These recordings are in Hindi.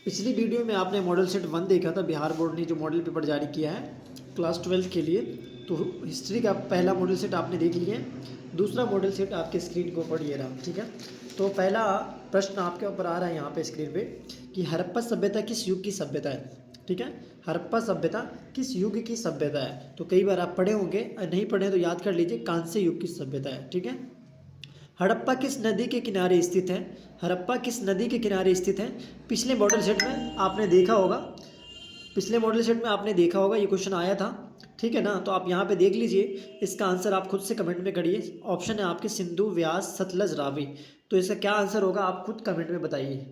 पिछली वीडियो में आपने मॉडल सेट 1 देखा था, बिहार बोर्ड ने जो मॉडल पेपर जारी किया है क्लास 12 के लिए। तो हिस्ट्री का पहला मॉडल सेट आपने देख लिया है। दूसरा मॉडल सेट आपके स्क्रीन के ऊपर ये रहा, ठीक है। तो पहला प्रश्न आपके ऊपर आ रहा है यहाँ पे स्क्रीन पे कि हड़प्पा सभ्यता किस युग की सभ्यता है, ठीक है। हड़प्पा सभ्यता किस युग की सभ्यता है। तो कई बार आप पढ़े होंगे, नहीं पढ़े तो याद कर लीजिए, कांस्य युग की सभ्यता है, ठीक है। हड़प्पा किस नदी के किनारे स्थित है। हड़प्पा किस नदी के किनारे स्थित है। पिछले मॉडल सेट में आपने देखा होगा, पिछले मॉडल सेट में आपने देखा होगा, ये क्वेश्चन आया था, ठीक है ना। तो आप यहाँ पे देख लीजिए, इसका आंसर आप खुद से कमेंट में करिए। ऑप्शन है आपके सिंधु, व्यास, सतलज, रावी। तो इसका क्या आंसर होगा आप खुद कमेंट में बताइए,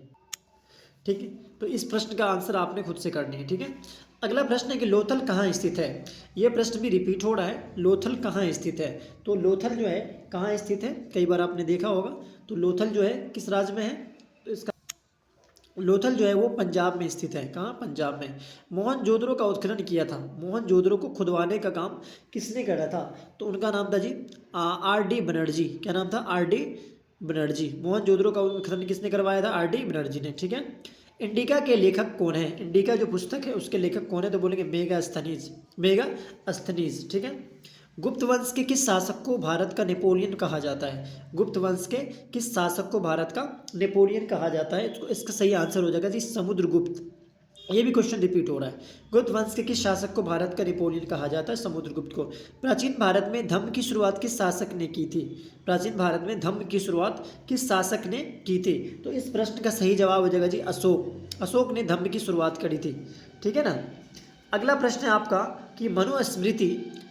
ठीक है। तो इस प्रश्न का आंसर आपने खुद से करनी है, ठीक है। अगला प्रश्न है कि लोथल कहाँ स्थित है। यह प्रश्न भी रिपीट हो रहा है, लोथल कहाँ स्थित है। तो लोथल जो है कहाँ स्थित है, कई बार आपने देखा होगा। तो लोथल जो है किस राज्य में है। तो इसका लोथल जो है वो पंजाब में स्थित है। कहाँ, पंजाब में। मोहनजोदड़ो का उत्खनन किया था, मोहनजोदड़ो को खुदवाने का काम किसने करा था। तो उनका नाम था जी R D बनर्जी। क्या नाम था, R D बनर्जी। मोहनजोदड़ो का उत्खनन किसने करवाया था, R D बनर्जी ने, ठीक है। इंडिका के लेखक कौन है। इंडिका जो पुस्तक है उसके लेखक कौन है। तो बोलेंगे मेगास्थनीज, मेगास्थनीज, ठीक है। गुप्त वंश के किस शासक को भारत का नेपोलियन कहा जाता है। गुप्त वंश के किस शासक को भारत का नेपोलियन कहा जाता है। इसका सही आंसर हो जाएगा जी समुद्रगुप्त। ये भी क्वेश्चन रिपीट हो रहा है। गुप्त वंश के किस शासक को भारत का नेपोलियन कहा जाता है, समुद्रगुप्त को। प्राचीन भारत में धम्म की शुरुआत किस शासक ने की थी। प्राचीन भारत में धम्म की शुरुआत किस शासक ने की थी। तो इस प्रश्न का सही जवाब हो जाएगा जी अशोक। अशोक ने धम्म की शुरुआत करी थी, ठीक है ना। अगला प्रश्न है आपका कि मनुस्मृति,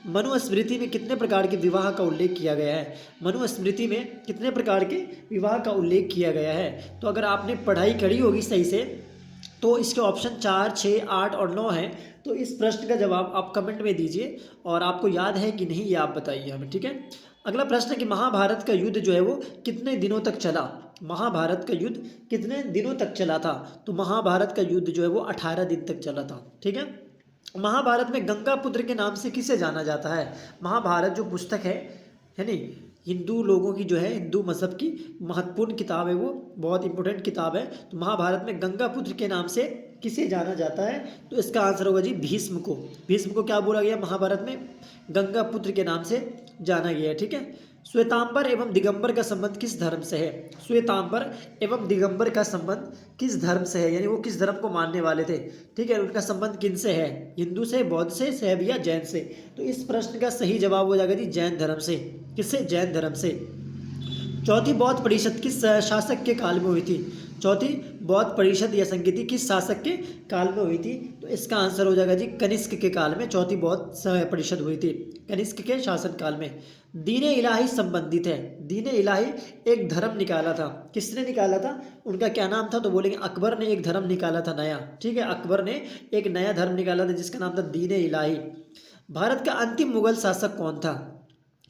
मनुस्मृति में कितने प्रकार के विवाह का उल्लेख किया गया है। मनुस्मृति में कितने प्रकार के विवाह का उल्लेख किया गया है। तो अगर आपने पढ़ाई करी होगी सही से तो इसके ऑप्शन 4, 6, 8 और 9 है। तो इस प्रश्न का जवाब आप कमेंट में दीजिए और आपको याद है कि नहीं ये आप बताइए हमें, ठीक है। अगला प्रश्न है कि महाभारत का युद्ध जो है वो कितने दिनों तक चला। महाभारत का युद्ध कितने दिनों तक चला था। तो महाभारत का युद्ध जो है वो 18 दिन तक चला था, ठीक है। महाभारत में गंगा पुत्र के नाम से किसे जाना जाता है। महाभारत जो पुस्तक है नहीं, हिंदू लोगों की जो है, हिंदू मज़हब की महत्वपूर्ण किताब है, वो बहुत इंपॉर्टेंट किताब है। तो महाभारत में गंगा पुत्र के नाम से किसे जाना जाता है। तो इसका आंसर होगा जी भीष्म को। भीष्म को क्या बोला गया महाभारत में, गंगा पुत्र के नाम से जाना गया है, ठीक है। श्वेतांबर एवं दिगंबर का संबंध किस धर्म से है। श्वेतांबर एवं दिगंबर का संबंध किस धर्म से है, यानी वो किस धर्म को मानने वाले थे, ठीक है। उनका संबंध किन से है, हिंदू से, बौद्ध से, शैव या जैन से। तो इस प्रश्न का सही जवाब हो जाएगा जी जैन धर्म से। किससे, जैन धर्म से। चौथी बौद्ध परिषद किस शासक के काल में हुई थी। चौथी बौद्ध परिषद या संगीति किस शासक के काल में हुई थी। तो इसका आंसर हो जाएगा जी कनिष्क के काल में चौथी बौद्ध परिषद हुई थी, कनिष्क के शासन काल में। दीन इलाही संबंधित है। दीन इलाही एक धर्म निकाला था, किसने निकाला था, उनका क्या नाम था। तो बोलेंगे अकबर ने एक धर्म निकाला था नया, ठीक है। अकबर ने एक नया धर्म निकाला था जिसका नाम था दीन इलाही। भारत का अंतिम मुगल शासक कौन था।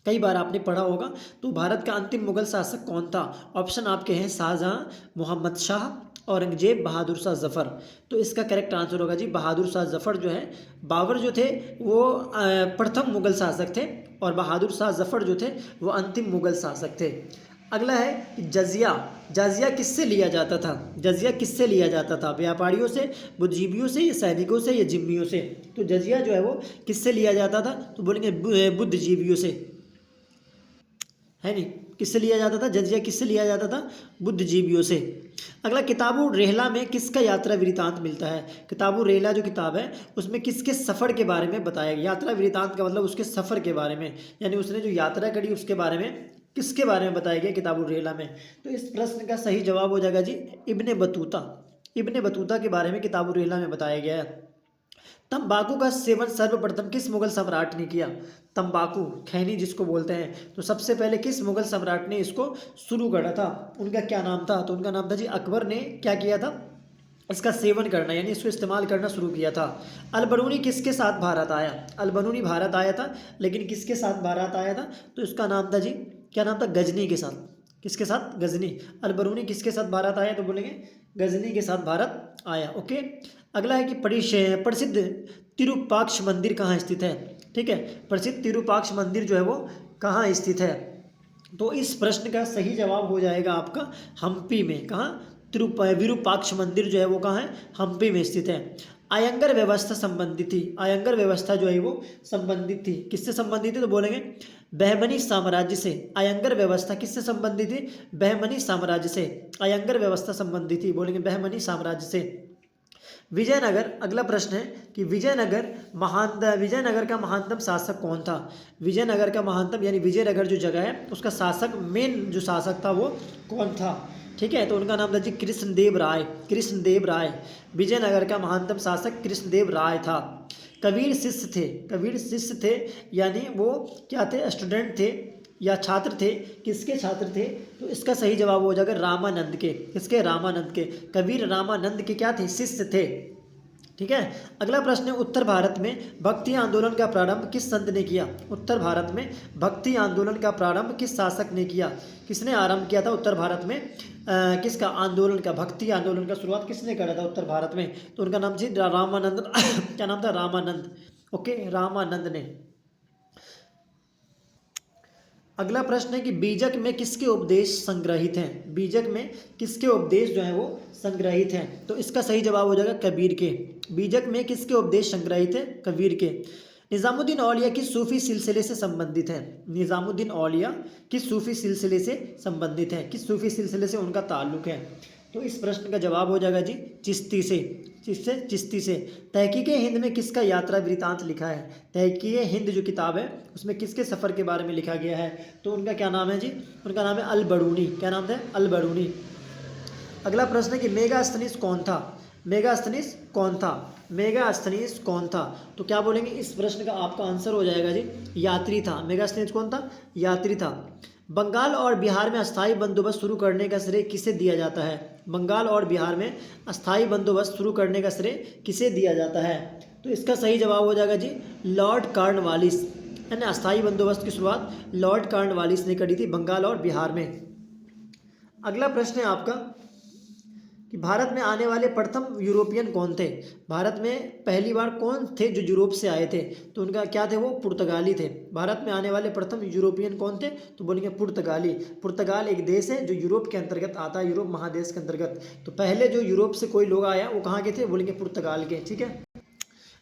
कई बार आपने पढ़ा होगा। तो भारत का अंतिम मुगल शासक कौन था। ऑप्शन आपके हैं शाहजहां, मोहम्मद शाह, औरंगजेब, बहादुर शाह जफ़र। तो इसका करेक्ट आंसर होगा जी बहादुर शाह जफ़र जो है। बाबर जो थे वो प्रथम मुगल शासक थे और बहादुर शाह जफ़र जो थे वो अंतिम मुगल शासक थे। अगला है कि जजिया। जजिया किससे लिया जाता था। जजिया किससे लिया जाता था, व्यापारियों से, बुद्धिजीवियों से, या सैनिकों से, या जिम्मियों से। तो जजिया जो है वो किससे लिया जाता था। तो बोलेंगे बुद्धिजीवियों से, है नहीं, किससे लिया जाता था, जजिया किससे लिया जाता था, बुद्धिजीवियों से। अगला किताबु रेहला में किसका यात्रा वृतांत मिलता है। किताबु रेहला जो किताब है उसमें किसके सफ़र के बारे में बताया गया। यात्रा वृतांत का मतलब उसके सफ़र के बारे में, यानी उसने जो यात्रा करी उसके बारे में, किसके बारे में बताया गया किताबु रेहला में। तो इस प्रश्न का सही जवाब हो जाएगा जी इब्ने बतूता। इब्ने बतूता के बारे में किताबु रेहला में बताया गया है। तंबाकू का सेवन सर्वप्रथम किस मुगल सम्राट ने किया। तंबाकू, खैनी जिसको बोलते हैं, तो सबसे पहले किस मुगल सम्राट ने इसको शुरू करा था, उनका क्या नाम था। तो उनका नाम था जी अकबर ने क्या किया था, इसका सेवन करना यानी इसको इस्तेमाल करना शुरू किया था। अलबरूनी किसके साथ भारत आया। अलबरूनी भारत आया था, लेकिन किसके साथ भारत आया था। तो इसका नाम था जी, क्या नाम था, गजनी के साथ। किसके साथ, गजनी। अलबरूनी किसके साथ भारत आया। तो बोलेंगे गजनी के साथ भारत आया, ओके। अगला है कि प्रसिद्ध तिरुपाक्ष मंदिर कहाँ स्थित है, ठीक है। प्रसिद्ध तिरुपाक्ष मंदिर जो है वो कहाँ स्थित है। तो इस प्रश्न का सही जवाब हो जाएगा आपका हम्पी में। कहाँ, विरूपाक्ष मंदिर जो है वो कहाँ है, हम्पी में स्थित है। अयंगर व्यवस्था संबंधित थी, अयंगर व्यवस्था जो है वो संबंधित थी, किससे संबंधित थी, तो बोलेंगे बहमनी साम्राज्य से। अयंगर व्यवस्था किससे संबंधित थी, बहमनी साम्राज्य से। अयंगर व्यवस्था संबंधित थी, बोलेंगे बहमनी साम्राज्य से। विजयनगर, अगला प्रश्न है कि विजयनगर का महानतम शासक कौन था। विजयनगर का महानतम यानी विजयनगर जो जगह है उसका शासक, मेन जो शासक था वो कौन था, ठीक है, तो उनका नाम था जी कृष्णदेव राय। कृष्णदेव राय, विजयनगर का महानतम शासक कृष्णदेव राय था। कबीर शिष्य थे, कबीर शिष्य थे यानी वो क्या थे, स्टूडेंट थे या छात्र थे, किसके छात्र थे, तो इसका सही जवाब हो जाएगा रामानंद के, किसके, रामानंद के। कबीर रामानंद के क्या थे, शिष्य थे, ठीक है। अगला प्रश्न है, उत्तर भारत में भक्ति आंदोलन का प्रारंभ किस संत ने किया। उत्तर भारत में भक्ति आंदोलन का प्रारंभ किस शासक ने किया, किसने आरंभ किया था उत्तर भारत में किसका आंदोलन का, भक्ति आंदोलन का शुरुआत किसने करा था उत्तर भारत में, तो उनका नाम जी रामानंद क्या नाम था, रामानंद, ओके, रामानंद ने। अगला प्रश्न है कि बीजक में किसके उपदेश संग्रहित हैं। बीजक में किसके उपदेश जो है वो संग्रहित हैं, तो इसका सही जवाब हो जाएगा कबीर के। बीजक में किसके उपदेश संग्रहित है, कबीर के। निज़ामुद्दीन औलिया किस सूफी सिलसिले से संबंधित है। निज़ामुद्दीन औलिया किस सूफी सिलसिले से संबंधित है, किस सूफी सिलसिले से उनका ताल्लुक है, तो इस प्रश्न का जवाब हो जाएगा जी चिश्ती से। किससे, चिश्ती से। तहकीके हिंद में किसका यात्रा वृतांत लिखा है। तहकीके हिंद जो किताब है उसमें किसके सफ़र के बारे में लिखा गया है, तो उनका क्या नाम है जी, उनका नाम है अल बरूनी। क्या नाम था, अल बरूनी। अगला प्रश्न है कि मेगास्थनीज कौन था। मेगास्थनीज कौन था, मेगास्थनीज कौन था, तो क्या बोलेंगे, इस प्रश्न का आपका आंसर हो जाएगा जी यात्री था। मेगास्थनीज कौन था, यात्री था। बंगाल और बिहार में अस्थायी बंदोबस्त शुरू करने का श्रेय किसे दिया जाता है। बंगाल और बिहार में अस्थायी बंदोबस्त शुरू करने का श्रेय किसे दिया जाता है, तो इसका सही जवाब हो जाएगा जी लॉर्ड कॉर्नवालिस, यानी अस्थायी बंदोबस्त की शुरुआत लॉर्ड कॉर्नवालिस ने करी थी बंगाल और बिहार में। अगला प्रश्न है आपका कि भारत में आने वाले प्रथम यूरोपियन कौन थे। भारत में पहली बार कौन थे जो यूरोप से आए थे, तो उनका क्या थे, वो पुर्तगाली थे। भारत में आने वाले प्रथम यूरोपियन कौन थे, तो बोलेंगे पुर्तगाली। पुर्तगाल एक देश है जो यूरोप के अंतर्गत आता है, यूरोप महादेश के अंतर्गत। तो पहले जो यूरोप से कोई लोग आया वो कहाँ के थे, बोलेंगे पुर्तगाल के, ठीक है।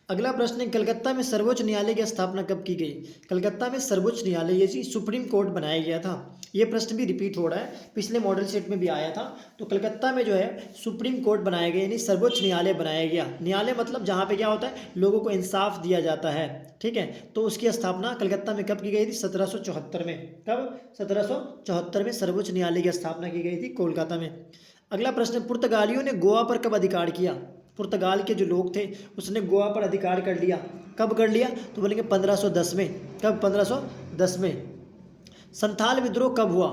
अगला प्रश्न है, कलकत्ता में सर्वोच्च न्यायालय की स्थापना कब की गई। कलकत्ता में सर्वोच्च न्यायालय ये जी सुप्रीम कोर्ट बनाया गया था। ये प्रश्न भी रिपीट हो रहा है, पिछले मॉडल सेट में भी आया था। तो कलकत्ता में जो है सुप्रीम कोर्ट बनाया गया, यानी सर्वोच्च न्यायालय बनाया गया। न्यायालय मतलब जहाँ पे क्या होता है, लोगों को इंसाफ दिया जाता है, ठीक है। तो उसकी स्थापना कलकत्ता में कब की गई थी, 1774 में। कब, 1774 में सर्वोच्च न्यायालय की स्थापना की गई थी कोलकाता में। अगला प्रश्न, पुर्तगालियों ने गोवा पर कब अधिकार किया। पुर्तगाल के जो लोग थे उसने गोवा पर अधिकार कर लिया, कब कर लिया, तो बोलेंगे 1510 में। कब, 1510 में। संथाल विद्रोह कब हुआ।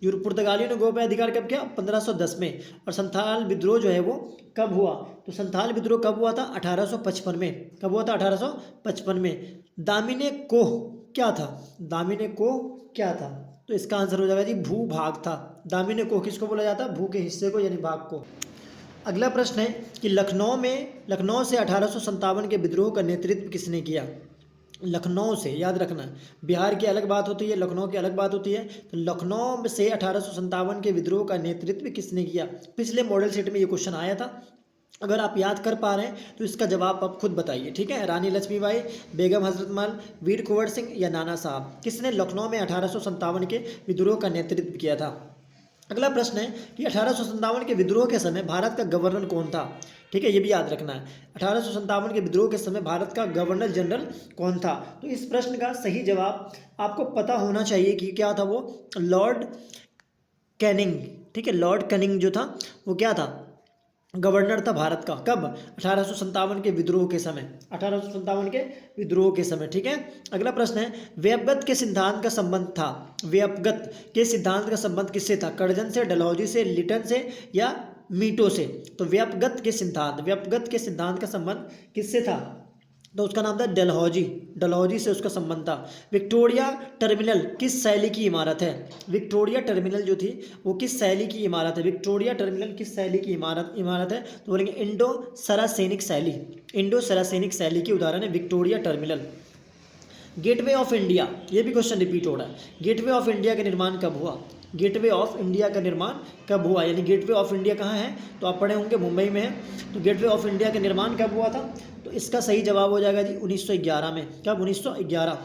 पुर्तगालियों ने गोवा पर अधिकार कब किया, 1510 में। और संथाल विद्रोह जो है वो कब हुआ, तो संथाल विद्रोह कब हुआ था, 1855 में। कब हुआ था, 1855 में। दामिने कोह क्या था, दामिने कोह क्या था, तो इसका आंसर हो जाएगा जी भूभाग था। दामिने कोह किसको बोला जाता है, भू के हिस्से को यानी भाग को। अगला प्रश्न है कि लखनऊ से 1857 के विद्रोह का नेतृत्व किसने किया। लखनऊ से, याद रखना, बिहार की अलग बात होती है, लखनऊ की अलग बात होती है। तो लखनऊ से 1857 के विद्रोह का नेतृत्व किसने किया। पिछले मॉडल सेट में ये क्वेश्चन आया था, अगर आप याद कर पा रहे हैं तो इसका जवाब आप खुद बताइए, ठीक है। रानी लक्ष्मीबाई, बेगम हजरत महल, वीर कुंवर सिंह या नाना साहब, किसने लखनऊ में 1857 के विद्रोह का नेतृत्व किया था। अगला प्रश्न है कि 1857 के विद्रोह के समय भारत का गवर्नर कौन था, ठीक है, ये भी याद रखना है। 1857 के विद्रोह के समय भारत का गवर्नर जनरल कौन था, तो इस प्रश्न का सही जवाब आपको पता होना चाहिए कि क्या था, वो लॉर्ड कैनिंग, ठीक है। लॉर्ड कैनिंग जो था वो क्या था, गवर्नर था भारत का। कब, 1857 के विद्रोह के समय, 1857 के विद्रोह के समय, ठीक है। अगला प्रश्न है, व्यपगत के सिद्धांत का संबंध था। व्यपगत के सिद्धांत का संबंध किससे था, कर्जन से, डलहौजी से, लिटन से या मीटो से। तो व्यपगत के सिद्धांत का संबंध किससे था, तो उसका नाम था डलहौजी, डलहौजी से उसका संबंध था। विक्टोरिया टर्मिनल किस शैली की इमारत है। विक्टोरिया टर्मिनल जो थी वो किस शैली की इमारत है, विक्टोरिया टर्मिनल किस शैली की इमारत है, तो बोलेंगे इंडो सरासेनिक शैली। इंडो सरासेनिक शैली की उदाहरण है Victoria terminal. Gateway of India, ये भी क्वेश्चन रिपीट हो रहा है। गेटवे ऑफ इंडिया का निर्माण कब हुआ। गेटवे ऑफ इंडिया का निर्माण कब हुआ, यानी गेटवे ऑफ इंडिया कहाँ है, तो आप पढ़े होंगे मुंबई में है। तो गेटवे ऑफ इंडिया का निर्माण कब हुआ था, तो इसका सही जवाब हो जाएगा जी 1911 में। कब, 1911।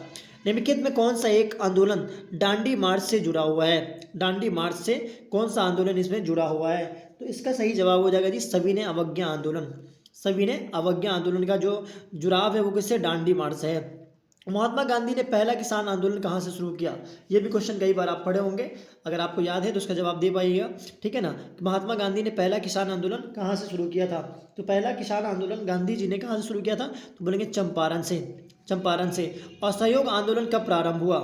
निम्नलिखित में कौन सा एक आंदोलन दांडी मार्च से जुड़ा हुआ है, दांडी मार्च से कौन सा आंदोलन इसमें जुड़ा हुआ है, तो इसका सही जवाब हो जाएगा जी सविनय अवज्ञा आंदोलन। सविनय अवज्ञा आंदोलन का जो जुड़ाव है वो किससे, दांडी मार्च से है। महात्मा गांधी ने पहला किसान आंदोलन कहाँ से शुरू किया, ये भी क्वेश्चन कई बार आप पढ़े होंगे, अगर आपको याद है तो उसका जवाब दे पाइएगा, ठीक है ना। महात्मा गांधी ने पहला किसान आंदोलन कहाँ से शुरू किया था, तो पहला किसान आंदोलन गांधी जी ने कहाँ से शुरू किया था, तो बोलेंगे चंपारण से, चंपारण से। असहयोग आंदोलन कब प्रारंभ हुआ,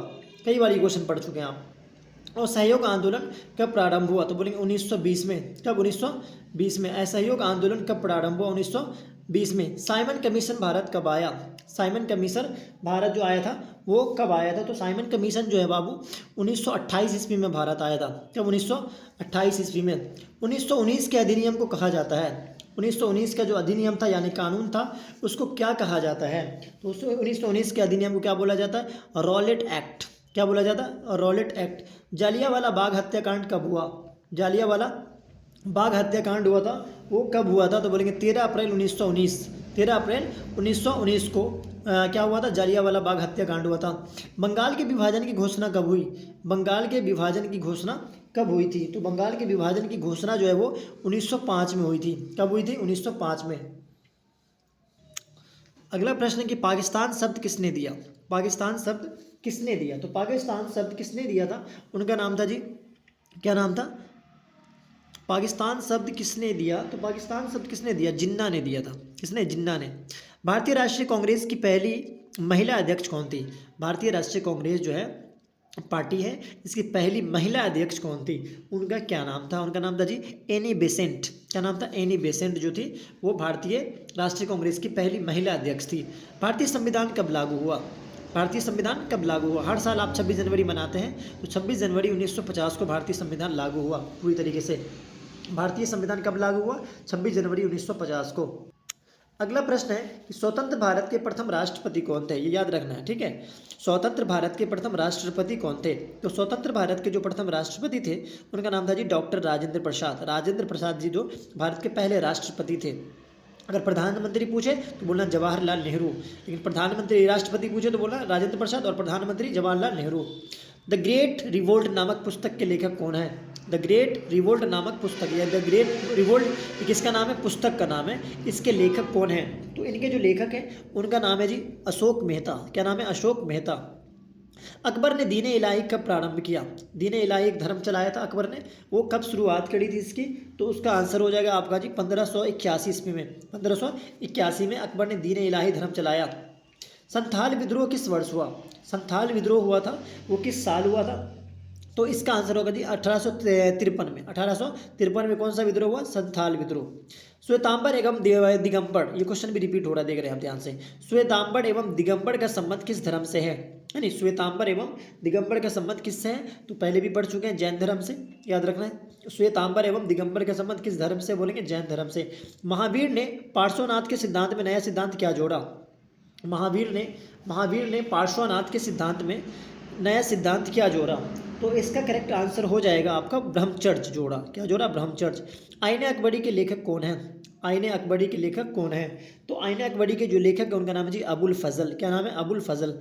कई बार ये क्वेश्चन पढ़ चुके हैं आप। और सहयोग आंदोलन कब प्रारंभ हुआ, तो बोलेंगे 1920 में। कब, 1920 में। असहयोग आंदोलन कब प्रारंभ हुआ, 1920 में। साइमन कमीशन भारत कब आया, साइमन कमीशन भारत जो आया था वो कब आया था, तो साइमन कमीशन जो है बाबू 1928 ईस्वी में भारत आया था। कब, 1928 ईस्वी में। 1919 के अधिनियम को कहा जाता है, 1919 का जो अधिनियम था यानी कानून था उसको क्या कहा जाता है, तो 1919 के अधिनियम को क्या बोला जाता है, रॉलेट एक्ट। क्या बोला जाता है, रॉलेट एक्ट। जालियांवाला बाग हत्याकांड कब हुआ, जालियांवाला बाग हत्याकांड हुआ था वो कब हुआ था, तो बोलेंगे 13 अप्रैल 1919। 13 अप्रैल 1919 को क्या हुआ था, जालियांवाला बाग हत्याकांड हुआ था। बंगाल के विभाजन की घोषणा कब हुई, बंगाल के विभाजन की घोषणा कब हुई थी, तो बंगाल के विभाजन की घोषणा जो है वो 1905 में हुई थी। कब हुई थी, 1905 में। अगला प्रश्न है कि पाकिस्तान शब्द किसने दिया, पाकिस्तान शब्द किसने दिया, तो पाकिस्तान शब्द किसने दिया था, उनका नाम था जी, क्या नाम था, पाकिस्तान शब्द किसने दिया, तो पाकिस्तान शब्द किसने दिया, जिन्ना ने दिया था। किसने, जिन्ना ने। भारतीय राष्ट्रीय कांग्रेस की पहली महिला अध्यक्ष कौन थी, भारतीय राष्ट्रीय कांग्रेस जो है पार्टी है इसकी पहली महिला अध्यक्ष कौन थी, उनका क्या नाम था, उनका नाम था जी एनी बेसेंट। क्या नाम था, एनी बेसेंट जो थी वो भारतीय राष्ट्रीय कांग्रेस की पहली महिला अध्यक्ष थी। भारतीय संविधान कब लागू हुआ, भारतीय संविधान कब लागू हुआ, हर साल आप 26 जनवरी मनाते हैं, तो 26 जनवरी 1950 को भारतीय संविधान लागू हुआ पूरी तरीके से। भारतीय संविधान कब लागू हुआ, 26 जनवरी 1950 को। अगला प्रश्न है कि स्वतंत्र भारत के प्रथम राष्ट्रपति कौन थे, ये याद रखना है, ठीक है। स्वतंत्र भारत के प्रथम राष्ट्रपति कौन थे, तो स्वतंत्र भारत के जो प्रथम राष्ट्रपति थे उनका नाम था जी डॉक्टर राजेंद्र प्रसाद। राजेंद्र प्रसाद जी जो भारत के पहले राष्ट्रपति थे। अगर प्रधानमंत्री पूछे तो बोलना जवाहरलाल नेहरू, लेकिन प्रधानमंत्री राष्ट्रपति पूछे तो बोलना राजेंद्र प्रसाद और प्रधानमंत्री Jawaharlal Nehru. The great revolt नामक पुस्तक के लेखक कौन है, द ग्रेट रिवोल्ट नामक पुस्तक, या द ग्रेट रिवोल्ट किसका नाम है, पुस्तक का नाम है, इसके लेखक कौन है, तो इनके जो लेखक हैं उनका नाम है जी अशोक मेहता। क्या नाम है, अशोक मेहता। अकबर ने दीन इलाही कब प्रारंभ किया, दीन इलाही एक धर्म चलाया था अकबर ने, वो कब शुरुआत करी थी इसकी, तो उसका आंसर हो जाएगा आपका जी 1581 ईस्वी में। 1581 में अकबर ने दीन इलाही धर्म चलाया। संथाल विद्रोह किस वर्ष हुआ, संथाल विद्रोह हुआ था वो किस साल हुआ था, तो इसका आंसर होगा जी 1853 में। 1853 में कौन सा विद्रोह हुआ, संथाल विद्रोह। श्वेतांबर एवं दिगंबर, ये क्वेश्चन भी रिपीट हो रहा है, देख रहे हैं आप ध्यान से। श्वेतांबर एवं दिगंबर का संबंध किस धर्म से है, यानी श्वेतांबर एवं दिगंबर का संबंध किससे है, तो पहले भी पढ़ चुके हैं, जैन धर्म से, याद रखना है। श्वेतांबर एवं दिगंबर का संबंध किस धर्म से, बोलेंगे जैन धर्म से। महावीर ने पार्श्वनाथ के सिद्धांत में नया सिद्धांत क्या जोड़ा, महावीर ने पार्श्वनाथ के सिद्धांत में नया सिद्धांत क्या जोड़ा, तो इसका करेक्ट आंसर हो जाएगा आपका ब्रह्मचर्य जोड़ा। क्या जोड़ा, ब्रह्मचर्य। आईने अकबरी के लेखक कौन है, आईने अकबरी के लेखक कौन है, तो आईने अकबरी के जो लेखक है उनका नाम है जी अबुल फजल। क्या नाम है, अबुल फजल।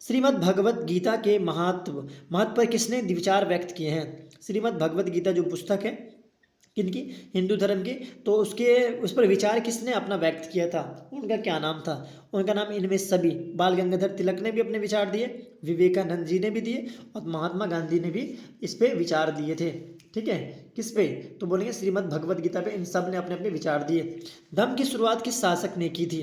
श्रीमद् भगवत गीता के महत्व पर किसने विचार व्यक्त किए हैं, श्रीमद् भगवत गीता जो पुस्तक है किनकी, हिंदू धर्म की, तो उस पर विचार किसने अपना व्यक्त किया था, उनका क्या नाम था, उनका नाम इनमें सभी बाल गंगाधर तिलक ने भी अपने विचार दिए, विवेकानंद जी ने भी दिए और महात्मा गांधी ने भी इस पे विचार दिए थे, ठीक है। किस पे, तो बोलेंगे श्रीमद् भगवत गीता पे इन सब ने अपने अपने विचार दिए। धर्म की शुरुआत किस शासक ने की थी,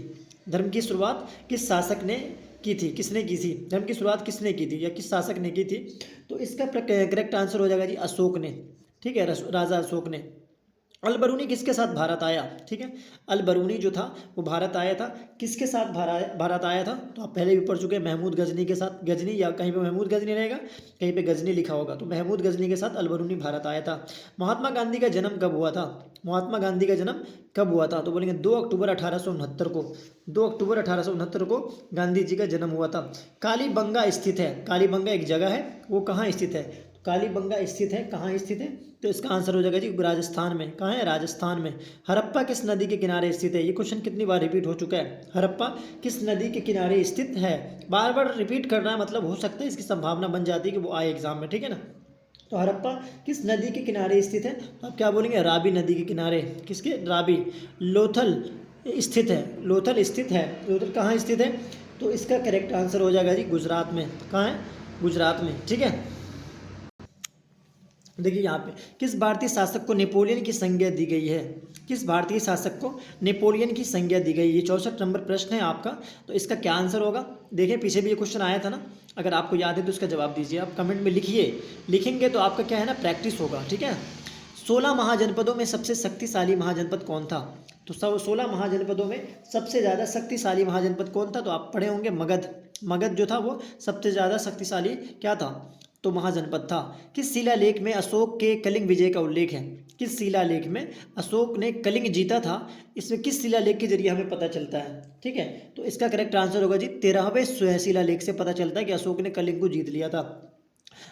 धर्म की शुरुआत किस शासक ने की थी, किसने की थी, धर्म की शुरुआत किसने की थी या किस शासक ने की थी, तो इसका करेक्ट आंसर हो जाएगा जी अशोक ने, ठीक है, राजा अशोक ने। अलबरूनी किसके साथ भारत आया, ठीक है, अलबरूनी जो था वो भारत आया था, किसके साथ भारत आया था, तो आप पहले भी पढ़ चुके हैं, महमूद गजनी के साथ, गजनी या कहीं पे महमूद गजनी रहेगा कहीं पे गजनी लिखा होगा, तो महमूद गजनी के साथ अलबरूनी भारत आया था। महात्मा गांधी का जन्म कब हुआ था, महात्मा गांधी का जन्म कब हुआ था, तो बोलेंगे 2 अक्टूबर 1869 को, 2 अक्टूबर 1869 को गांधी जी का जन्म हुआ था। कालीबंगा स्थित है, कालीबंगा एक जगह है, वो कहाँ स्थित है, कालीबंगा स्थित है, कहाँ स्थित है? तो इसका आंसर हो जाएगा जी राजस्थान में। कहाँ है? राजस्थान में। हड़प्पा किस नदी के किनारे स्थित है? ये क्वेश्चन कितनी बार रिपीट हो चुका है। हड़प्पा किस नदी के किनारे स्थित है? बार बार रिपीट करना है, मतलब हो सकता है इसकी संभावना बन जाती है कि वो आए एग्जाम में, ठीक है ना। तो हड़प्पा किस नदी के किनारे स्थित है? तो आप क्या बोलेंगे? रावी नदी के किनारे। किसके? रावी। लोथल स्थित है, लोथल स्थित है। लोथल कहाँ स्थित है? तो इसका करेक्ट आंसर हो जाएगा जी गुजरात में। कहाँ है? गुजरात में, ठीक है। देखिए यहाँ पे किस भारतीय शासक को नेपोलियन की संज्ञा दी गई है? किस भारतीय शासक को नेपोलियन की संज्ञा दी गई? ये 64 नंबर प्रश्न है आपका। तो इसका क्या आंसर होगा? देखिए पीछे भी ये क्वेश्चन आया था ना, अगर आपको याद है तो इसका जवाब दीजिए। आप कमेंट में लिखिए, लिखेंगे तो आपका क्या है ना, प्रैक्टिस होगा, ठीक है। 16 महाजनपदों में सबसे शक्तिशाली महाजनपद कौन था? तो 16 महाजनपदों में सबसे ज़्यादा शक्तिशाली महाजनपद कौन था? तो आप पढ़े होंगे मगध। मगध जो था वो सबसे ज़्यादा शक्तिशाली क्या था? तो महाजनपद था। किस शिलालेख में अशोक के कलिंग विजय का उल्लेख है? किस शिलालेख में अशोक ने कलिंग जीता था? इसमें किस शिलालेख के जरिए हमें पता चलता है, ठीक है। तो इसका करेक्ट आंसर होगा जी 13वें शिलालेख से पता चलता है कि अशोक ने कलिंग को जीत लिया था।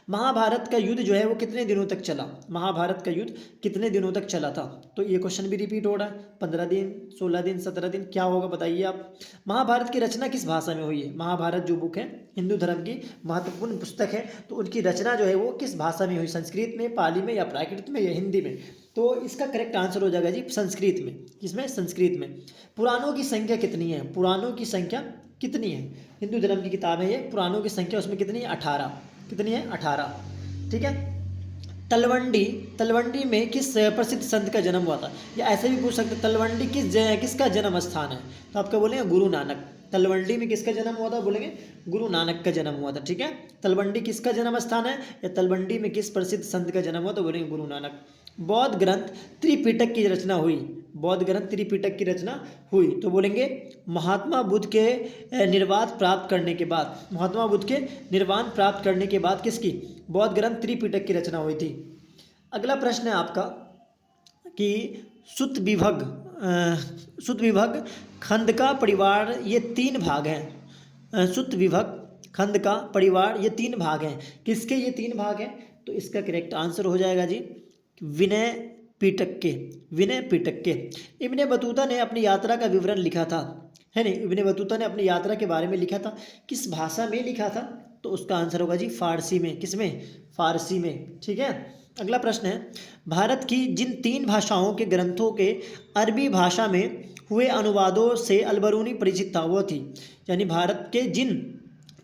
महाभारत का युद्ध जो है वो कितने दिनों तक चला? महाभारत का युद्ध कितने दिनों तक चला था? तो ये क्वेश्चन भी रिपीट हो रहा है। 15 दिन, 16 दिन, 17 दिन, क्या होगा बताइए आप। महाभारत की रचना किस भाषा में हुई है? महाभारत जो बुक है हिंदू धर्म की महत्वपूर्ण पुस्तक है, तो उनकी रचना जो है वो किस भाषा में हुई? संस्कृत में, पाली में, या प्राकृत में, या हिंदी में? तो इसका करेक्ट आंसर हो जाएगा जी संस्कृत में। किसमें? संस्कृत में। पुराणों की संख्या कितनी है? पुराणों की संख्या कितनी है? हिंदू धर्म की किताब है ये। पुराणों की संख्या उसमें कितनी है? 18। कितनी है? 18, ठीक है। तलवंडी, तलवंडी में किस प्रसिद्ध संत का जन्म हुआ था? या ऐसे भी पूछ सकते तलवंडी किसका जन्म स्थान है? तो आपका बोलेंगे गुरु नानक। तलवंडी में किसका जन्म हुआ था? बोलेंगे गुरु नानक का जन्म हुआ था, ठीक है। तलवंडी किसका जन्म स्थान है? या तलवंडी में किस प्रसिद्ध संत का जन्म हुआ? तो बोलेंगे गुरु नानक। बौद्ध ग्रंथ त्रिपिटक की रचना हुई। बौद्ध ग्रंथ त्रिपिटक की रचना हुई तो बोलेंगे महात्मा बुद्ध के निर्वाण प्राप्त करने के बाद, महात्मा बुद्ध के निर्वाण प्राप्त करने के बाद किसकी? बौद्ध ग्रंथ त्रिपिटक की रचना हुई थी। अगला प्रश्न है आपका कि सुत विभग खंड का परिवार ये 3 भाग हैं। सुत विभग खंड का परिवार ये 3 भाग हैं। किसके ये 3 भाग हैं? तो इसका करेक्ट आंसर हो जाएगा जी विनय पिटक के। विनय पिटक के। इब्ने बतूता ने अपनी यात्रा का विवरण लिखा था, है नहीं? इब्ने बतूता ने अपनी यात्रा के बारे में लिखा था, किस भाषा में लिखा था? तो उसका आंसर होगा जी फारसी में। किसमें? फारसी में, ठीक है। अगला प्रश्न है भारत की जिन 3 भाषाओं के ग्रंथों के अरबी भाषा में हुए अनुवादों से अलबरूनी परिचित था वो थी, यानी भारत के जिन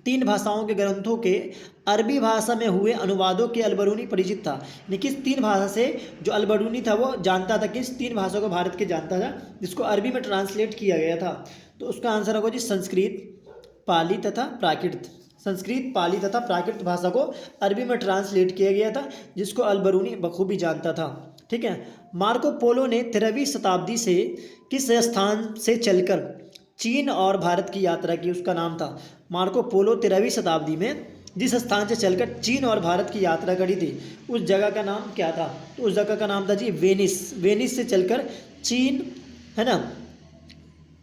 3 भाषाओं के ग्रंथों के अरबी भाषा में हुए अनुवादों के अलबरूनी परिचित था, यानी किस 3 भाषा से जो अलबरूनी था वो जानता था? किस 3 भाषा को भारत के जानता था जिसको अरबी में ट्रांसलेट किया गया था? तो उसका आंसर होगा जी संस्कृत, पाली तथा प्राकृत। संस्कृत, पाली तथा प्राकृत भाषा को अरबी में ट्रांसलेट किया गया था जिसको अलबरूनी बखूबी जानता था, ठीक है। मार्को पोलो ने 13वीं शताब्दी से किस स्थान से चलकर चीन और भारत की यात्रा की? उसका नाम था मार्को पोलो। 13वीं शताब्दी में जिस स्थान से चलकर चीन और भारत की यात्रा करी थी उस जगह का नाम क्या था? तो उस जगह का नाम था जी वेनिस। वेनिस से चलकर चीन, है ना,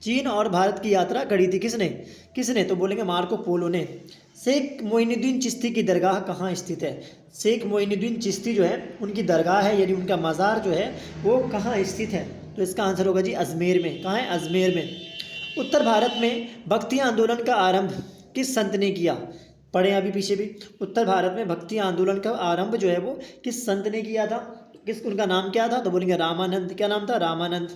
चीन और भारत की यात्रा करी थी। किसने? किसने? तो बोलेंगे मार्को पोलो ने। शेख मोइनुद्दीन चिश्ती की दरगाह कहाँ स्थित है? शेख मोइनुद्दीन चिश्ती जो है उनकी दरगाह है, यानी उनका मज़ार जो है वो कहाँ स्थित है? तो इसका आंसर होगा जी अजमेर में। कहाँ है? अजमेर में। उत्तर भारत में भक्ति आंदोलन का आरंभ किस संत ने किया? पढ़े अभी पीछे भी। उत्तर भारत में भक्ति आंदोलन का आरंभ जो है वो किस संत ने किया था? किस, उनका नाम क्या था? तो बोलेंगे रामानंद। क्या नाम था? रामानंद।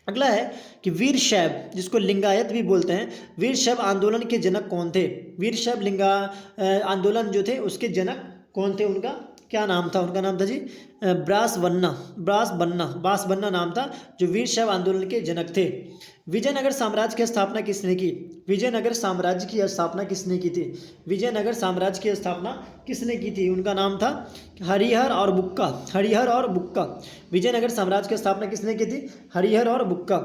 अगला है कि वीर शैव, जिसको लिंगायत भी बोलते हैं, वीर शैव आंदोलन के जनक कौन थे? वीर शैव आंदोलन जो थे उसके जनक कौन थे? उनका क्या नाम था? उनका नाम था जी बासबन्ना नाम था जो वीर शैव आंदोलन के जनक थे। विजयनगर साम्राज्य की स्थापना किसने की? विजयनगर साम्राज्य की स्थापना किसने की थी? विजयनगर साम्राज्य की स्थापना किसने की थी? उनका नाम था हरिहर और बुक्का। हरिहर और बुक्का। विजयनगर साम्राज्य की स्थापना किसने की थी? हरिहर और बुक्का।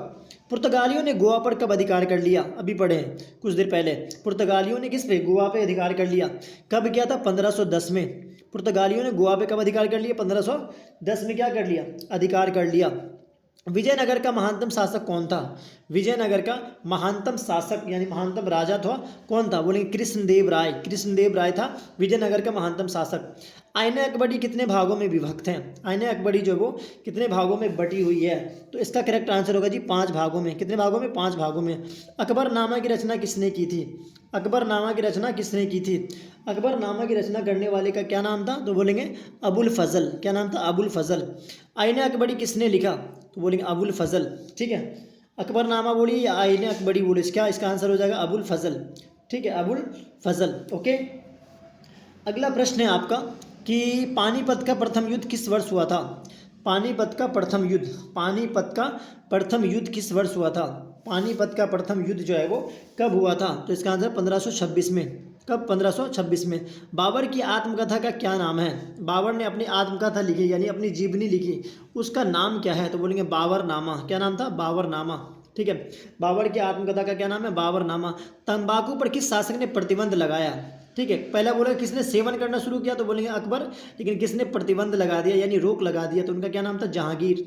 पुर्तगालियों ने गोवा पर कब अधिकार कर लिया? अभी पढ़े हैं कुछ देर पहले। पुर्तगालियों ने किस पे? गोवा पे अधिकार कर लिया। कब किया था? 1510 में। पुर्तगालियों ने गोवा पे कब अधिकार कर लिया? 1510 में क्या कर लिया? अधिकार कर लिया। विजयनगर का महानतम शासक कौन था? विजयनगर का महानतम शासक यानी महानतम राजा था कौन था? बोलेंगे कृष्णदेव राय। कृष्णदेव राय था विजयनगर का महानतम शासक। आईने अकबरी कितने भागों में विभक्त हैं? आईने अकबरी जो वो कितने भागों में बटी हुई है? तो इसका करेक्ट आंसर होगा जी 5 भागों में। कितने भागों में? 5 भागों में। अकबरनामा की रचना किसने की थी? अकबरनामा की रचना किसने की थी? अकबरनामा की रचना करने वाले का क्या नाम था? तो बोलेंगे अबुल फजल। क्या नाम था? अबुल फजल। आईने अकबरी किसने लिखा? तो बोलेंगे अबुल फजल। ठीक है, अकबरनामा बोलिए या आईने अकबरी बोलिए, क्या इसका आंसर हो जाएगा? अबुल फजल। ठीक है, अबुल फजल। ओके, अगला प्रश्न है आपका कि पानीपत का प्रथम युद्ध किस वर्ष हुआ था? पानीपत का प्रथम युद्ध, पानीपत का प्रथम युद्ध किस वर्ष हुआ था? पानीपत का प्रथम युद्ध जो है वो कब हुआ था? तो इसका आंसर 1526 में। कब? 1526 में। बाबर की आत्मकथा का क्या नाम है? बाबर ने अपनी आत्मकथा लिखी यानी अपनी जीवनी लिखी, उसका नाम क्या है? तो बोलेंगे बाबरनामा। क्या नाम था? बाबरनामा। ठीक है, बाबर की आत्मकथा का क्या नाम है? बाबरनामा। तंबाकू पर किस शासक ने प्रतिबंध लगाया? ठीक है, पहला बोला किसने सेवन करना शुरू किया? तो बोलेंगे अकबर। लेकिन किसने प्रतिबंध लगा दिया यानी रोक लगा दिया? तो उनका क्या नाम था? जहांगीर।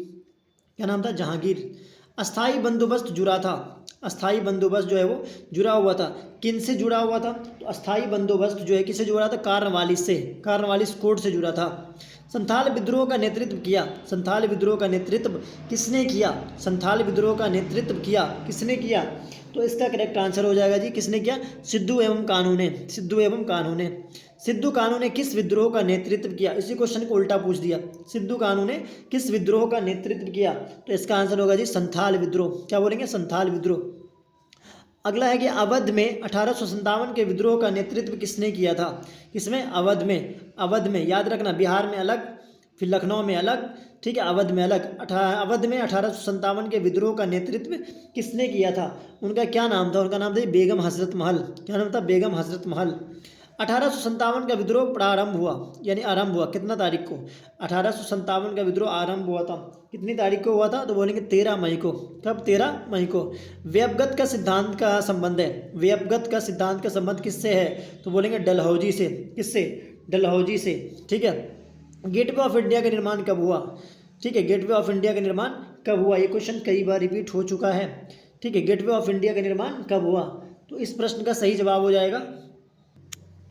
क्या नाम था? जहांगीर। अस्थाई बंदोबस्त जुड़ा था, अस्थाई बंदोबस्त जो है वो जुड़ा हुआ था, किन से जुड़ा हुआ था? तो अस्थाई बंदोबस्त जो है किससे जुड़ा था? कार्नवालिस से, कार्नवालिस कोड से जुड़ा था। संथाल विद्रोह का नेतृत्व किया, संथाल विद्रोह का नेतृत्व किसने किया? संथाल विद्रोह का नेतृत्व किया किसने किया? तो इसका करेक्ट आंसर हो जाएगा जी किसने किया? सिद्धू एवं कानू ने, सिद्धू एवं कानू ने। सिद्धू कानू ने किस विद्रोह का नेतृत्व किया? इसी क्वेश्चन को उल्टा पूछ दिया, सिद्धू कानू ने किस विद्रोह का नेतृत्व किया? तो इसका आंसर होगा जी संथाल विद्रोह। क्या बोलेंगे? संथाल विद्रोह। अगला है कि अवध में 1857 के विद्रोह का नेतृत्व किसने किया था? किसमें? अवध में। अवध में, याद रखना, बिहार में अलग, फिर लखनऊ में अलग, ठीक है, अवध में अलग। अवध में 1857 के विद्रोह का नेतृत्व किसने किया था? उनका क्या नाम था? उनका नाम था बेगम हजरत महल। क्या नाम था? बेगम हजरत महल। 1857 का विद्रोह प्रारंभ हुआ यानी आरंभ हुआ कितना तारीख को? 1857 का विद्रोह आरंभ हुआ था कितनी तारीख को हुआ था? तो बोलेंगे 13 मई को। कब? 13 मई को। व्यपगत का सिद्धांत का संबंध है, व्यपगत का सिद्धांत का संबंध किससे है? तो बोलेंगे डलहौजी से। किससे? डलहौजी से। ठीक है, गेटवे ऑफ इंडिया का निर्माण कब हुआ? ठीक है, गेटवे ऑफ इंडिया का निर्माण कब हुआ? ये क्वेश्चन कई बार रिपीट हो चुका है। ठीक है, गेटवे ऑफ इंडिया का निर्माण कब हुआ? तो इस प्रश्न का सही जवाब हो जाएगा,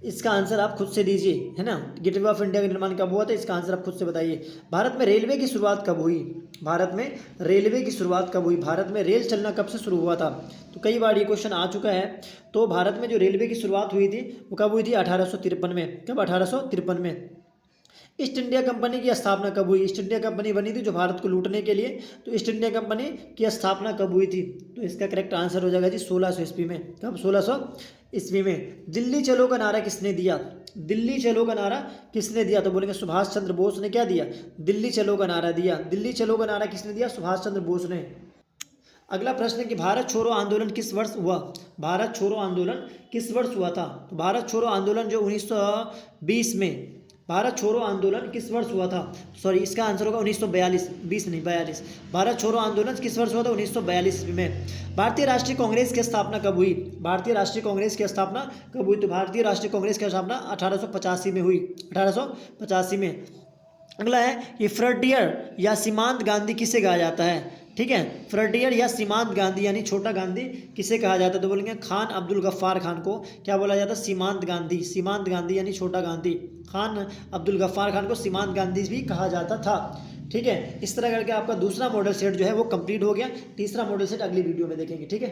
इसका आंसर आप खुद से दीजिए, है ना। गेटवे ऑफ इंडिया का निर्माण कब हुआ था? इसका आंसर आप खुद से बताइए। भारत में रेलवे की शुरुआत कब हुई? भारत में रेलवे की शुरुआत कब हुई? भारत में रेल चलना कब से शुरू हुआ था? तो कई बार ये क्वेश्चन आ चुका है। तो भारत में जो रेलवे की शुरुआत हुई थी वो कब हुई थी? 1853 में। कब? 1853 में। ईस्ट इंडिया कंपनी की स्थापना कब हुई? ईस्ट इंडिया कंपनी बनी थी जो भारत को लूटने के लिए, तो ईस्ट इंडिया कंपनी की स्थापना कब हुई थी? तो इसका करेक्ट आंसर हो जाएगा जी 1600 ईस्वी में। कब? 1600 ईस्वी में। दिल्ली चलो का नारा किसने दिया? दिल्ली चलो का नारा किसने दिया? तो बोलेंगे सुभाष चंद्र बोस ने। क्या दिया? दिल्ली चलो का नारा दिया। दिल्ली चलो का नारा किसने दिया? सुभाष चंद्र बोस ने। अगला प्रश्न है कि भारत छोड़ो आंदोलन किस वर्ष हुआ? भारत छोड़ो आंदोलन किस वर्ष हुआ था? तो भारत छोड़ो आंदोलन जो 1920 में, भारत छोड़ो आंदोलन किस वर्ष हुआ था? सॉरी, इसका आंसर होगा 1942, 20 नहीं 42। भारत छोड़ो आंदोलन किस वर्ष हुआ था? 1942 में। भारतीय राष्ट्रीय कांग्रेस की स्थापना कब हुई? भारतीय राष्ट्रीय कांग्रेस की स्थापना कब हुई? तो भारतीय राष्ट्रीय कांग्रेस की स्थापना 1885 में हुई, 1885 में। अगला है कि फ्रंटियर या सीमांत गांधी किसे कहा जाता है? ठीक है, फ्रंटियर या सीमांत गांधी यानी छोटा गांधी किसे कहा जाता है? तो बोलेंगे खान अब्दुल गफ्फार खान को क्या बोला जाता है? सीमांत गांधी। सीमांत गांधी यानी छोटा गांधी। खान अब्दुल गफ्फार खान को सीमांत गांधी भी कहा जाता था। ठीक है, इस तरह करके आपका दूसरा मॉडल सेट जो है वो कंप्लीट हो गया। तीसरा मॉडल सेट अगली वीडियो में देखेंगे। ठीक है।